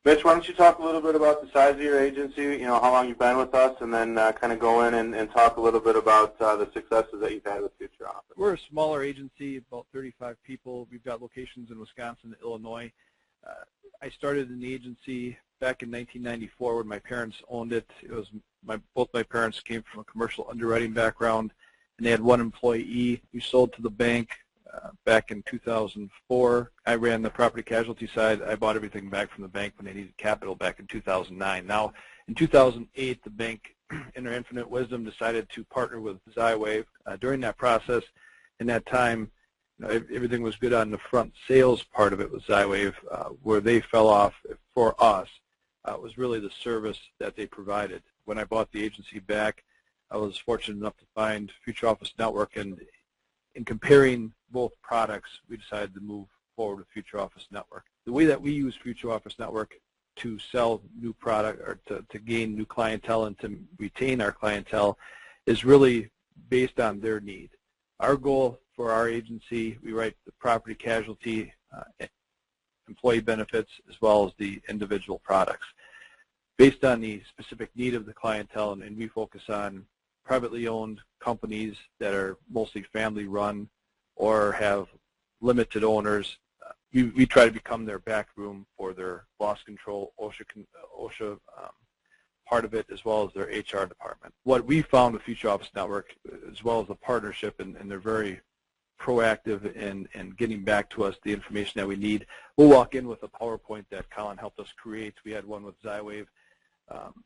Mitch, why don't you talk a little bit about the size of your agency, how long you've been with us, and then kind of go in and talk a little bit about the successes that you've had with FutureOffice. We're a smaller agency, about 35 people. We've got locations in Wisconsin and Illinois. I started in the agency back in 1994 when my parents owned it. Both my parents came from a commercial underwriting background, and they had one employee. We sold to the bank back in 2004. I ran the property casualty side. I bought everything back from the bank when they needed capital back in 2009. Now, in 2008, the bank, in their infinite wisdom, decided to partner with Xywave. During that process, in that time, everything was good on the front sales part of it with Xywave. Where they fell off for us was really the service that they provided. When I bought the agency back, I was fortunate enough to find FutureOffice Network, and in comparing both products, we decided to move forward with FutureOffice Network. The way that we use FutureOffice Network to sell new product or to gain new clientele and to retain our clientele is really based on their need. Our goal for our agency, we write the property casualty, employee benefits, as well as the individual products. Based on the specific need of the clientele, and we focus on privately owned companies that are mostly family run or have limited owners, we try to become their back room for their loss control, OSHA part of it, as well as their HR department. What we found with FutureOffice Network, as well as the partnership, and they're very proactive in getting back to us the information that we need. We'll walk in with a PowerPoint that Colin helped us create. We had one with Xywave.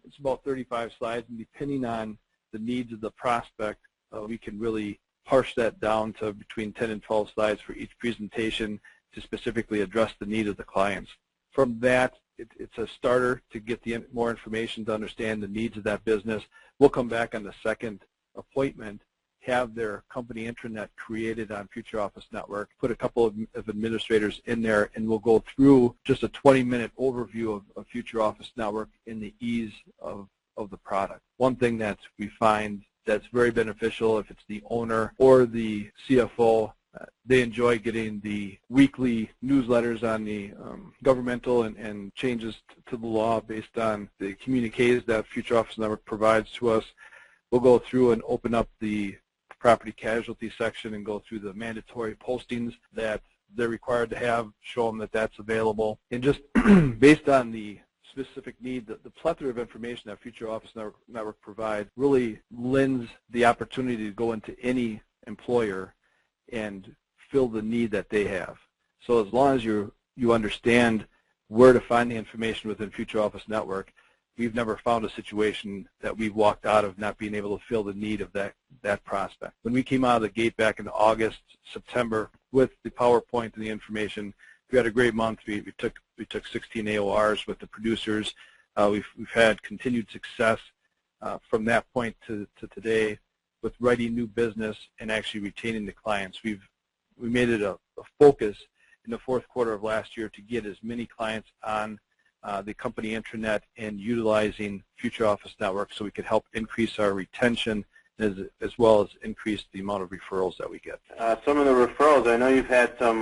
It's about 35 slides, and depending on the needs of the prospect, we can really parse that down to between 10 and 12 slides for each presentation to specifically address the need of the clients. From that, it's a starter to get more information to understand the needs of that business. We'll come back on the second appointment, have their company intranet created on FutureOffice Network, put a couple of administrators in there, and we'll go through just a 20-minute overview of FutureOffice Network in the ease of the product. One thing that we find that's very beneficial, if it's the owner or the CFO, they enjoy getting the weekly newsletters on the governmental and changes to the law based on the communiques that FutureOffice Network provides to us. We'll go through and open up the property casualty section and go through the mandatory postings that they're required to have, show them that that's available. And just based on the specific need, the plethora of information that FutureOffice Network provides really lends the opportunity to go into any employer and fill the need that they have. So as long as you understand where to find the information within FutureOffice Network, we've never found a situation that we've walked out of not being able to fill the need of that prospect. When we came out of the gate back in August, September with the PowerPoint and the information, we had a great month. We took 16 AORs with the producers. We've had continued success from that point to today with writing new business and actually retaining the clients. We made it a focus in the fourth quarter of last year to get as many clients on the company intranet and utilizing FutureOffice Network so we could help increase our retention as well as increase the amount of referrals that we get. Some of the referrals, I know you've had some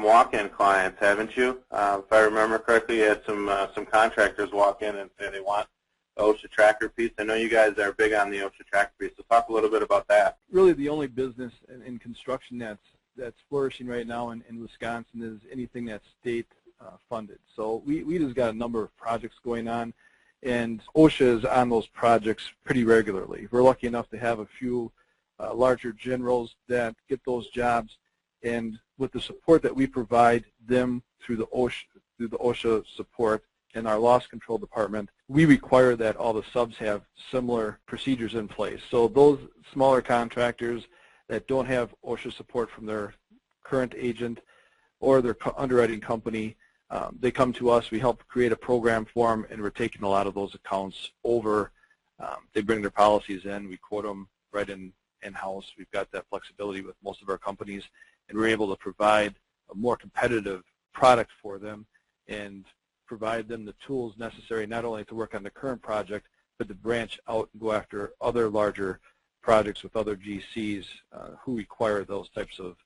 walk-in clients, haven't you? If I remember correctly, you had some contractors walk in and say they want the OSHA tracker piece. I know you guys are big on the OSHA tracker piece, so talk a little bit about that. Really the only business in construction that's flourishing right now in Wisconsin is anything that's state funded. So we just got a number of projects going on, and OSHA is on those projects pretty regularly. We're lucky enough to have a few larger generals that get those jobs, and with the support that we provide them through the OSHA support in our loss control department, we require that all the subs have similar procedures in place. So those smaller contractors that don't have OSHA support from their current agent or their underwriting company, they come to us. We help create a program for them, and we're taking a lot of those accounts over. They bring their policies in. We quote them right in-house. We've got that flexibility with most of our companies, and we're able to provide a more competitive product for them and provide them the tools necessary not only to work on the current project, but to branch out and go after other larger projects with other GCs who require those types of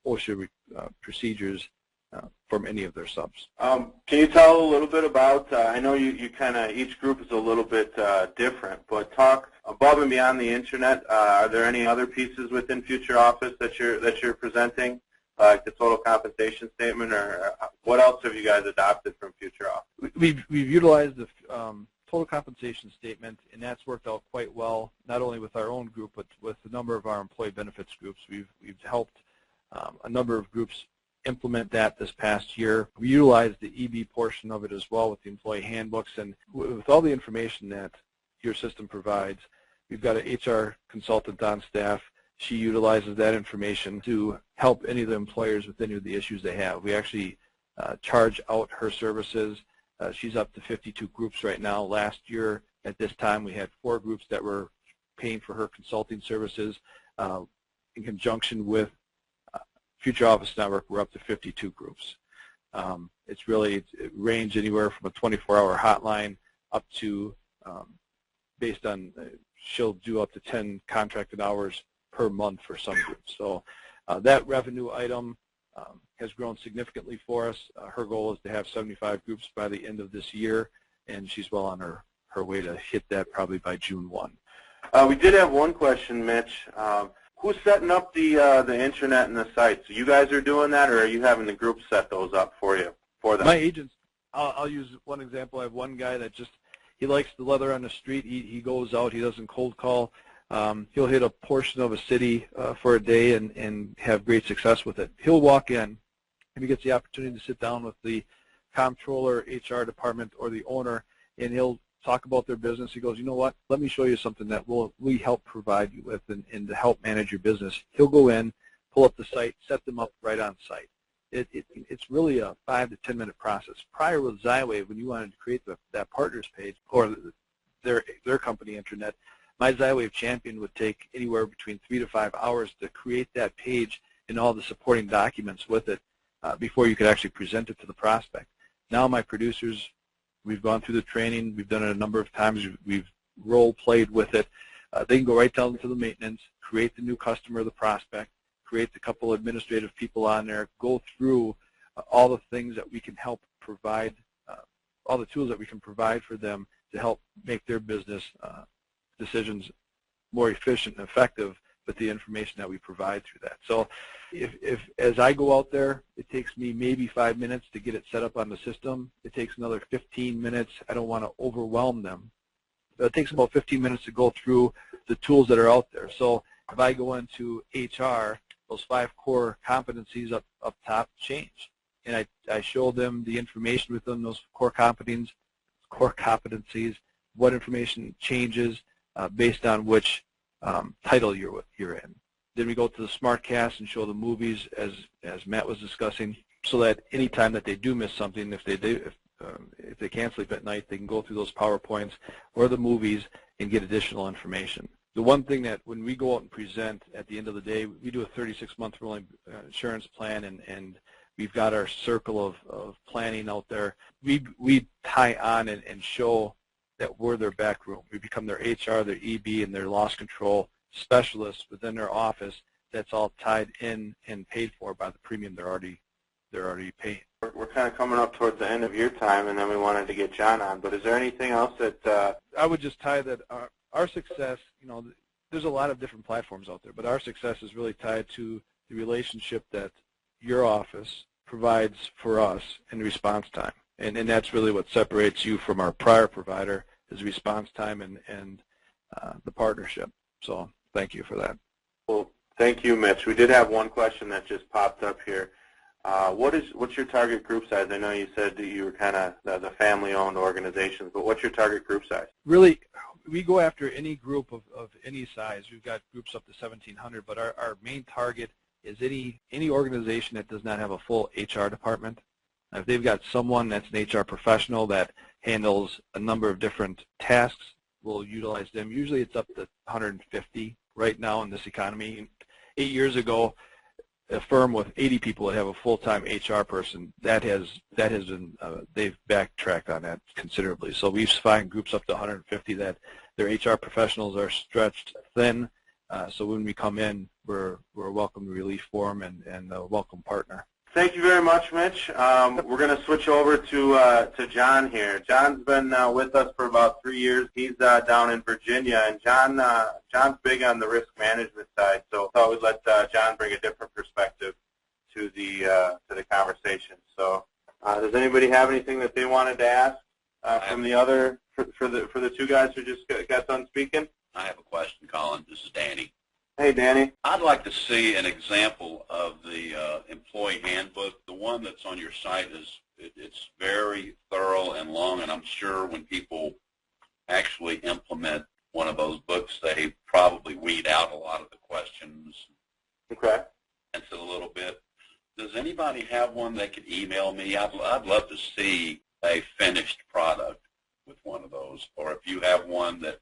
OSHA procedures from any of their subs. Can you tell a little bit about, I know you kind of, each group is a little bit different, but talk above and beyond the internet, are there any other pieces within FutureOffice that you're presenting, like the total compensation statement, or what else have you guys adopted from FutureOffice? We've utilized the total compensation statement, and that's worked out quite well, not only with our own group, but with a number of our employee benefits groups. We've helped a number of groups implement that this past year. We utilized the EB portion of it as well with the employee handbooks, and with all the information that your system provides, we've got an HR consultant on staff. She utilizes that information to help any of the employers with any of the issues they have. We actually charge out her services. She's up to 52 groups right now. Last year at this time we had 4 groups that were paying for her consulting services. In conjunction with FutureOffice Network, we're up to 52 groups. It ranged anywhere from a 24-hour hotline up to, based on, she'll do up to 10 contracted hours per month for some groups. So that revenue item has grown significantly for us. Her goal is to have 75 groups by the end of this year, and she's well on her way to hit that probably by June 1. We did have one question, Mitch. Who's setting up the internet and the site? So you guys are doing that, or are you having the group set those up for them? My agents, I'll use one example. I have one guy that he likes the leather on the street. He goes out, he doesn't cold call. He'll hit a portion of a city for a day and have great success with it. He'll walk in, and he gets the opportunity to sit down with the comptroller, HR department, or the owner, and he'll talk about their business. He goes, you know what, let me show you something that we help provide you with and to help manage your business. He'll go in, pull up the site, set them up right on site. It's really a 5 to 10 minute process. Prior with Xywave, when you wanted to create that partners page or their company intranet, my Xywave champion would take anywhere between 3 to 5 hours to create that page and all the supporting documents with it before you could actually present it to the prospect. Now my producers, we've gone through the training. We've done it a number of times. We've role-played with it. They can go right down to the maintenance, create the new customer, the prospect, create a couple administrative people on there, go through all the things that we can help provide, all the tools that we can provide for them to help make their business decisions more efficient and effective with the information that we provide through that. So if as I go out there, it takes me maybe 5 minutes to get it set up on the system. It takes another 15 minutes. I don't want to overwhelm them. But it takes about 15 minutes to go through the tools that are out there. So if I go into HR, those 5 core competencies up top change. And I show them the information within those core competencies, what information changes based on which title you're in. Then we go to the SmartCast and show the movies as Matt was discussing, so that any time that they do miss something, if they can't sleep at night, they can go through those PowerPoints or the movies and get additional information. The one thing that when we go out and present at the end of the day, we do a 36-month rolling insurance plan, and we've got our circle of planning out there. We tie on and show that we're their back room. We become their HR, their EB, and their loss control specialists within their office. That's all tied in and paid for by the premium they're already paying. We're kind of coming up towards the end of your time, and then we wanted to get John on. But is there anything else that I would just tie that our success, there's a lot of different platforms out there, but our success is really tied to the relationship that your office provides for us in response time. And that's really what separates you from our prior provider, is response time and the partnership. So thank you for that. Well, thank you, Mitch. We did have one question that just popped up here. What's your target group size? I know you said that you were kind of the family-owned organizations, but what's your target group size? Really, we go after any group of any size. We've got groups up to 1,700, but our main target is any organization that does not have a full HR department. If they've got someone that's an HR professional that handles a number of different tasks, we'll utilize them. Usually it's up to 150 right now in this economy. 8 years ago, a firm with 80 people would have a full-time HR person. That has been they've backtracked on that considerably. So we find groups up to 150 that their HR professionals are stretched thin. So when we come in, we're a welcome relief for them and a welcome partner. Thank you very much, Mitch. We're going to switch over to John here. John's been with us for about 3 years. He's down in Virginia, and John's big on the risk management side. So I thought we'd let John bring a different perspective to the conversation. So, does anybody have anything that they wanted to ask from the other for the two guys who just got done speaking? I have a question, Colin. This is Danny. Hey, Danny. I'd like to see an example of the employee handbook. The one that's on your site it's very thorough and long, and I'm sure when people actually implement one of those books, they probably weed out a lot of the questions. Okay. Answer a little bit. Does anybody have one that could email me? I'd love to see a finished product with one of those, or if you have one that's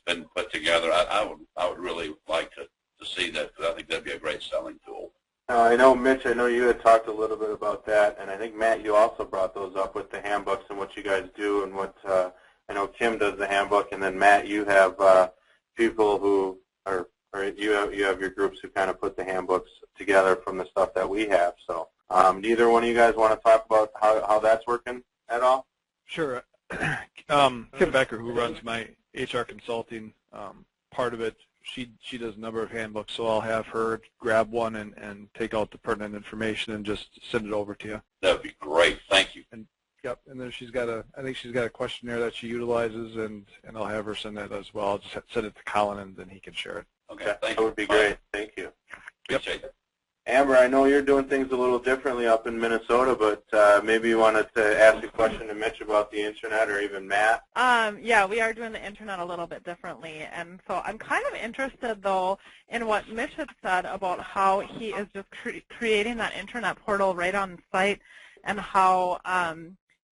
been put together, I would really like to see that, because I think that'd be a great selling tool. I know, Mitch, I know you had talked a little bit about that, and I think, Matt, you also brought those up with the handbooks and what you guys do, and what I know Kim does the handbook, and then, Matt, you have people who are, or you have your groups who kind of put the handbooks together from the stuff that we have. So neither one of you guys want to talk about how that's working at all? Sure. Kim Becker, who runs my HR consulting part of it, she does a number of handbooks, so I'll have her grab one and take out the pertinent information and just send it over to you. That would be great. Thank you. And yep, and then I think she's got a questionnaire that she utilizes, and I'll have her send that as well. I'll just send it to Colin, and then he can share it. Okay, that would be great. Thank you. Appreciate it. Amber, I know you're doing things a little differently up in Minnesota, but maybe you wanted to ask a question to Mitch about the internet, or even Matt. Yeah, we are doing the internet a little bit differently, and so I'm kind of interested, though, in what Mitch had said about how he is just creating that internet portal right on site, and how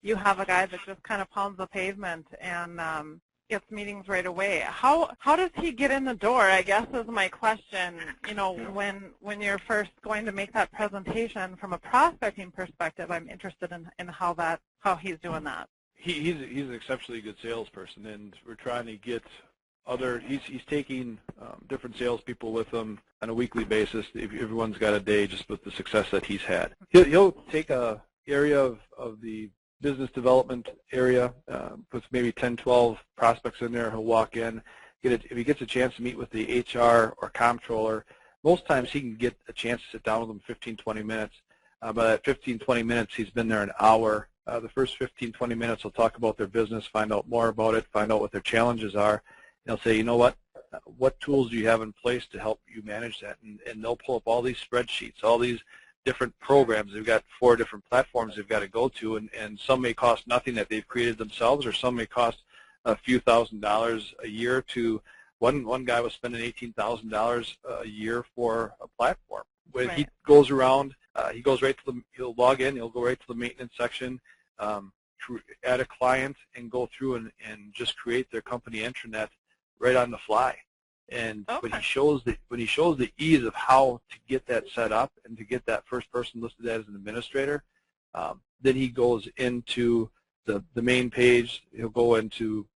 you have a guy that just kind of pounds the pavement and gets meetings right away. How does he get in the door, I guess, is my question. You know, when you're first going to make that presentation from a prospecting perspective, I'm interested in how he's doing that. He's an exceptionally good salesperson, and we're trying to get he's taking different salespeople with him on a weekly basis. Everyone's got a day just with the success that he's had. He'll take a area of the business development area, puts maybe 10, 12 prospects in there. He'll walk in, if he gets a chance to meet with the HR or comptroller, most times he can get a chance to sit down with them 15, 20 minutes. By that 15, 20 minutes, he's been there an hour. The first 15, 20 minutes, he'll talk about their business, find out more about it, find out what their challenges are. And he'll say, you know what tools do you have in place to help you manage that? And they'll pull up all these spreadsheets, all these different programs. They've got 4 different platforms they've got to go to, and some may cost nothing that they've created themselves, or some may cost a few $1,000s a year. To one guy was spending $18,000 a year for a platform. When he goes around, he goes right to he'll log in, he'll go right to the maintenance section, add a client, and go through and just create their company intranet right on the fly. And when he shows the ease of how to get that set up and to get that first person listed as an administrator, then he goes into the main page. He'll go into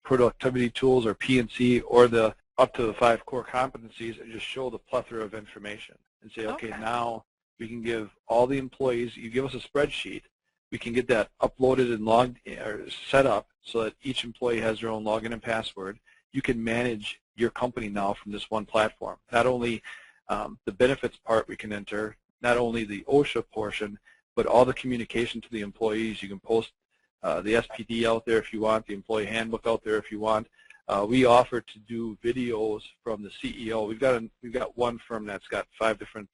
productivity tools, or P&C, or up to the 5 core competencies, and just show the plethora of information and say, okay, now we can give all the employees, you give us a spreadsheet, we can get that uploaded and logged or set up so that each employee has their own login and password. You can manage your company now from this one platform. Not only the benefits part we can enter, not only the OSHA portion, but all the communication to the employees. You can post the SPD out there if you want, the employee handbook out there if you want. We offer to do videos from the CEO. We've got one firm that's got 5 different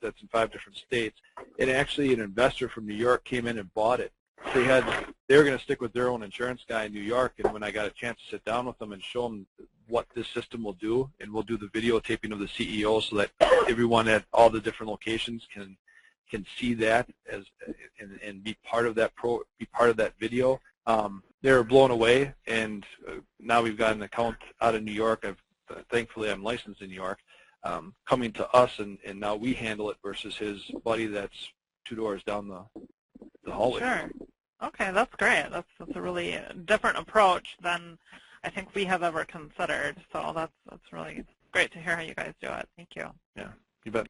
that's in 5 different states, and actually an investor from New York came in and bought it. They were going to stick with their own insurance guy in New York, and when I got a chance to sit down with them and show them what this system will do, and we'll do the videotaping of the CEO so that everyone at all the different locations can see that and be part of that video. They were blown away, and now we've got an account out of New York. Thankfully, I'm licensed in New York, coming to us, and now we handle it versus his buddy that's 2 doors down the hallway. Sure. Okay, that's great. That's a really different approach than I think we have ever considered. So that's really great to hear how you guys do it. Thank you. Yeah, you bet.